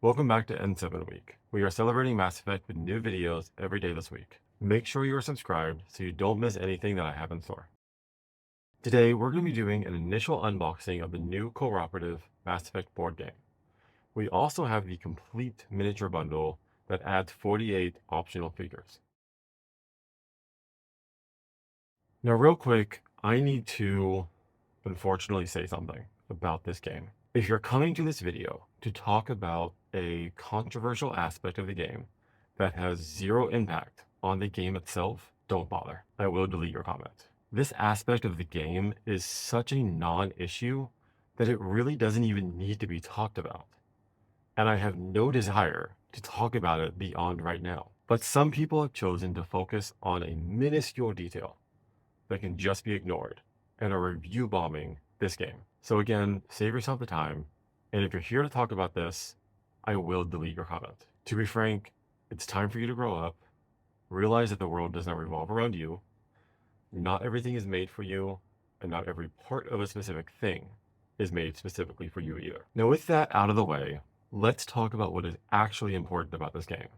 Welcome back to N7 Week. We are celebrating Mass Effect with new videos every day this week. Make sure you are subscribed so you don't miss anything that I have in store. Today, we're going to be doing an initial unboxing of the new cooperative Mass Effect board game. We also have the complete miniature bundle that adds 48 optional figures. Now, real quick, I need to unfortunately say something about this game. If you're coming to this video to talk about a controversial aspect of the game that has zero impact on the game itself, don't bother. I will delete your comment. This aspect of the game is such a non-issue that it really doesn't even need to be talked about. And I have no desire to talk about it beyond right now. But some people have chosen to focus on a minuscule detail that can just be ignored and are review bombing this game. So again, save yourself the time. And if you're here to talk about this, I will delete your comment. To be frank, it's time for you to grow up, realize that the world does not revolve around you. Not everything is made for you, and not every part of a specific thing is made specifically for you either. Now, with that out of the way, let's talk about what is actually important about this game.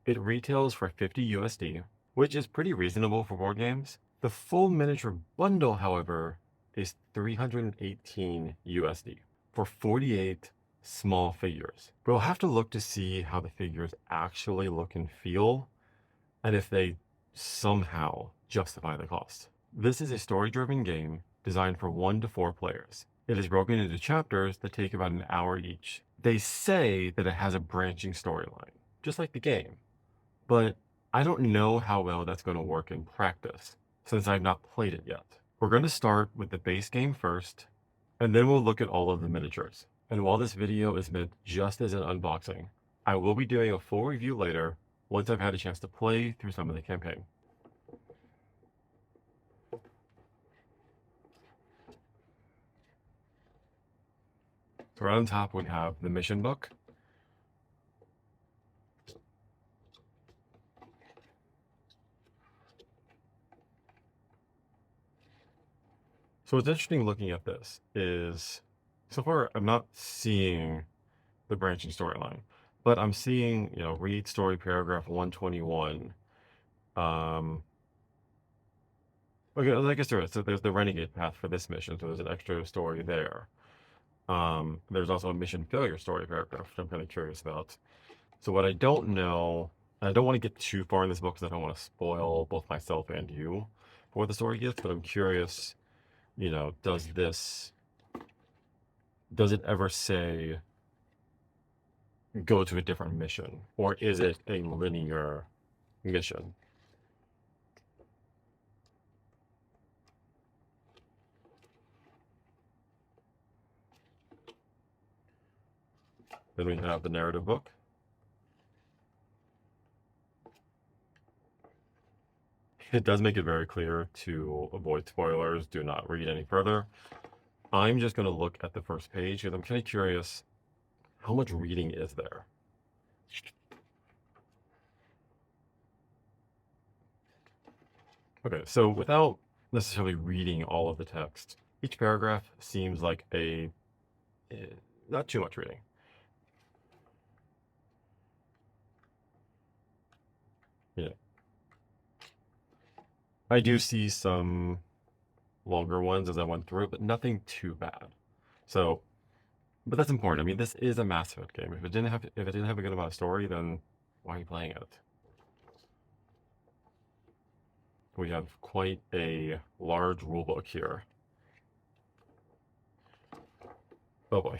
It retails for 50 USD, which is pretty reasonable for board games. The full miniature bundle, however, is 318 USD for 48 small figures. We'll have to look to see how the figures actually look and feel, and if they somehow justify the cost. This is a story-driven game designed for 1 to 4 players. It is broken into chapters that take about an hour each. They say that it has a branching storyline, just like the game, but I don't know how well that's going to work in practice, since I've not played it yet. We're going to start with the base game first, and then we'll look at all of the miniatures. And while this video is meant just as an unboxing, I will be doing a full review later once I've had a chance to play through some of the campaign. So right on top we have the mission book. So what's interesting looking at this is, so far I'm not seeing the branching storyline, but I'm seeing, read story paragraph 121. Okay, I guess there is. So there's the renegade path for this mission, so there's an extra story there. There's also a mission failure story paragraph, which I'm kind of curious about. So what I don't know, and I don't want to get too far in this book because I don't want to spoil both myself and you for what the story gets, but I'm curious, does it ever say go to a different mission, or is it a linear mission? Then we have the narrative book. It does make it very clear to avoid spoilers, do not read any further. I'm just going to look at the first page because I'm kind of curious, how much reading is there? Okay, so without necessarily reading all of the text, each paragraph seems like not too much reading. Yeah. I do see some longer ones as I went through, but nothing too bad. So, but that's important. I mean, this is a Mass Effect game. If it didn't have a good amount of story, then why are you playing it? We have quite a large rulebook here. Oh boy.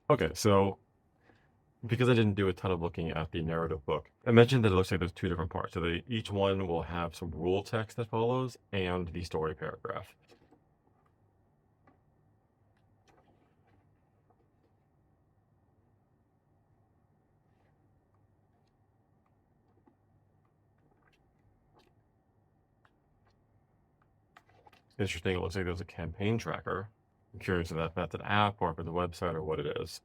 Okay, so because I didn't do a ton of looking at the narrative book, I mentioned that it looks like there's 2 different parts. So each one will have some rule text that follows and the story paragraph. Interesting, it looks like there's a campaign tracker. I'm curious if that's an app or if it's a website or what it is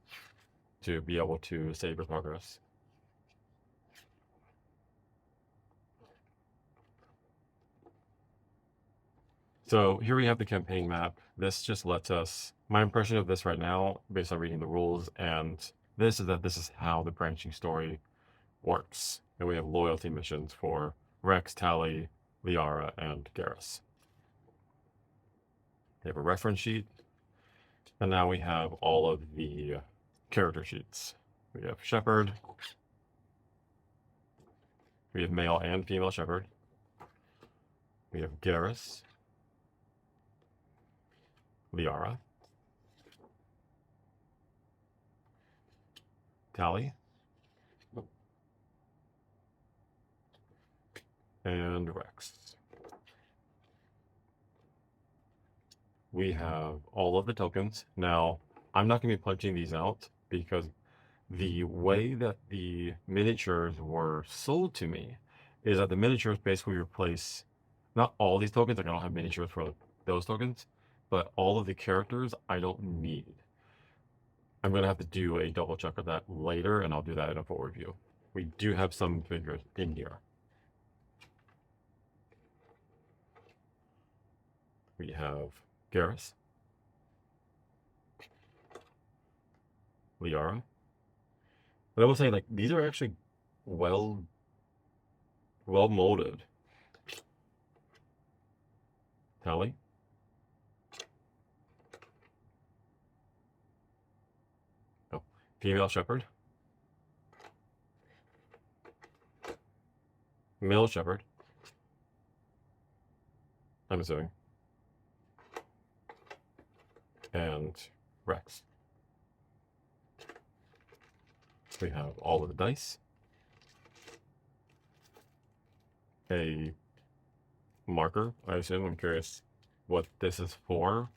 to be able to save your progress. So here we have the campaign map. This just lets us, my impression of this right now, based on reading the rules, and this is that this is how the branching story works. And we have loyalty missions for Rex, Tally, Liara, and Garrus. We have a reference sheet, and now we have all of the character sheets. We have Shepherd, we have male and female Shepherd, we have Garrus, Liara, Tally, and Rex. We have all of the tokens. Now, I'm not going to be punching these out because the way that the miniatures were sold to me is that the miniatures basically replace not all these tokens, like I don't have miniatures for those tokens, but all of the characters I don't need. I'm going to have to do a double check of that later, and I'll do that in a full review. We do have some figures in here. We have Garrus, Liara. But I will say, like, these are actually well molded. Tally. Oh, female Shepherd. Male Shepherd. I'm assuming. And Rex. We have all of the dice. A marker, I assume. I'm curious what this is for.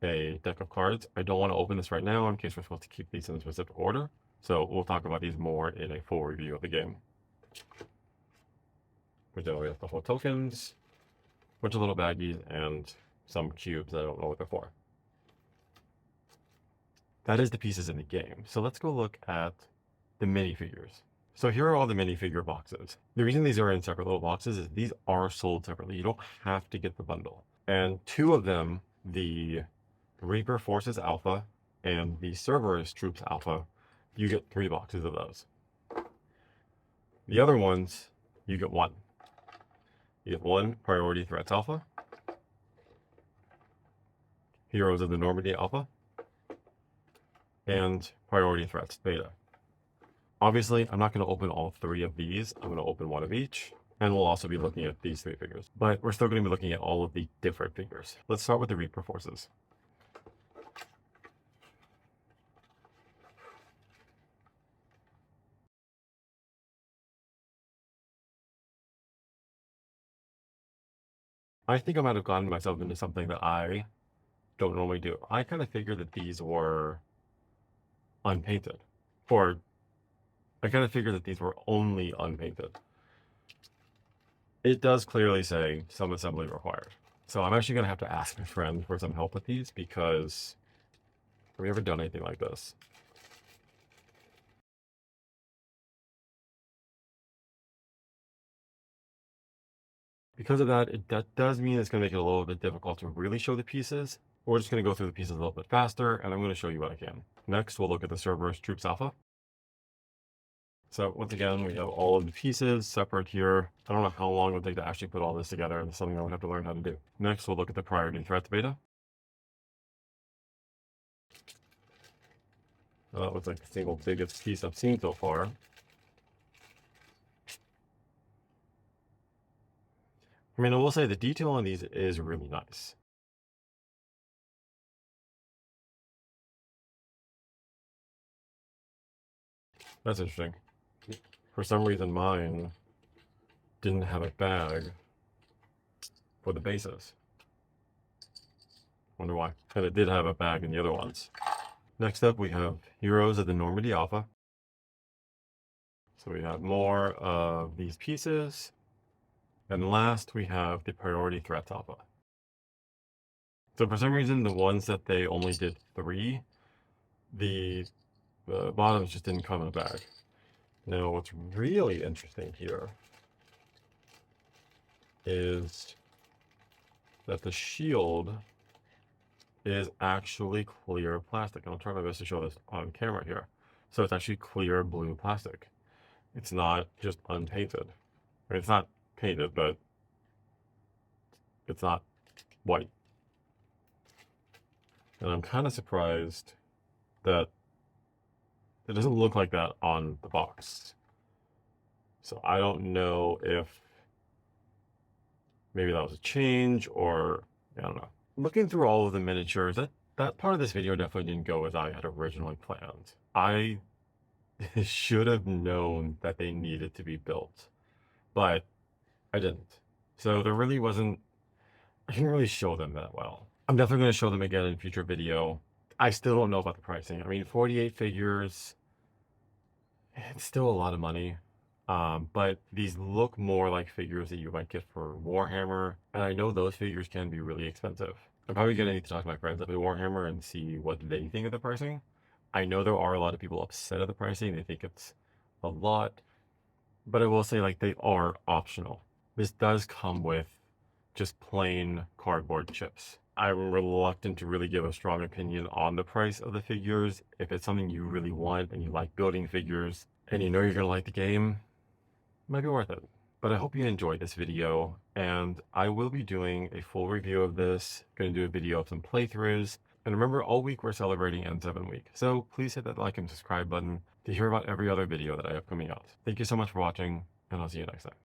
A deck of cards. I don't want to open this right now in case we're supposed to keep these in a specific order. So we'll talk about these more in a full review of the game. We have a couple of tokens, a bunch of little baggies, and some cubes. I don't know what they're for. That is the pieces in the game. So let's go look at the minifigures. So here are all the minifigure boxes. The reason these are in separate little boxes is these are sold separately. You don't have to get the bundle. And two of them, the Reaper Forces Alpha and the Cerberus Troops Alpha, you get 3 boxes of those. The other ones, you get 1. You get 1 Priority Threats Alpha, Heroes of the Normandy Alpha, and Priority Threats Beta. Obviously, I'm not going to open all 3 of these. I'm going to open 1 of each. And we'll also be looking at these 3 figures. But we're still going to be looking at all of the different figures. Let's start with the Reaper Forces. I think I might have gotten myself into something that I don't normally do. I kind of figured that these were unpainted. Or I kind of figured that these were only unpainted. It does clearly say some assembly required. So I'm actually going to have to ask my friend for some help with these because have we ever done anything like this? Because of that, that does mean it's going to make it a little bit difficult to really show the pieces. We're just going to go through the pieces a little bit faster, and I'm going to show you what I can. Next, we'll look at the Cerberus Troops Alpha. So once again, we have all of the pieces separate here. I don't know how long it would take to actually put all this together. It's something I would have to learn how to do. Next, we'll look at the Priority Threats Beta. That was like the single biggest piece I've seen so far. I mean, I will say the detail on these is really nice. That's interesting. For some reason, mine didn't have a bag for the bases. Wonder why. And it did have a bag in the other ones. Next up, we have Heroes of the Normandy Alpha. So we have more of these pieces. And last, we have the Priority Threats Alpha. So for some reason, the ones that they only did 3, the bottoms just didn't come in a bag. Now, what's really interesting here is that the shield is actually clear plastic. And I'll try my best to show this on camera here. So it's actually clear blue plastic. It's not just unpainted. I mean, it's not painted, but it's not white. And I'm kind of surprised that it doesn't look like that on the box. So I don't know if maybe that was a change, or I don't know. Looking through all of the miniatures, that part of this video definitely didn't go as I had originally planned. I should have known that they needed to be built, but I didn't. So there really wasn't, I didn't really show them that well. I'm definitely going to show them again in a future video. I still don't know about the pricing. I mean, 48 figures, it's still a lot of money. But these look more like figures that you might get for Warhammer, and I know those figures can be really expensive. I'm probably going to need to talk to my friends at Warhammer and see what they think of the pricing. I know there are a lot of people upset at the pricing. They think it's a lot, but I will say, like, they are optional. This does come with just plain cardboard chips. I'm reluctant to really give a strong opinion on the price of the figures. If it's something you really want and you like building figures and you know you're going to like the game, it might be worth it. But I hope you enjoyed this video, and I will be doing a full review of this. Going to do a video of some playthroughs. And remember, all week we're celebrating N7 week. So please hit that like and subscribe button to hear about every other video that I have coming out. Thank you so much for watching, and I'll see you next time.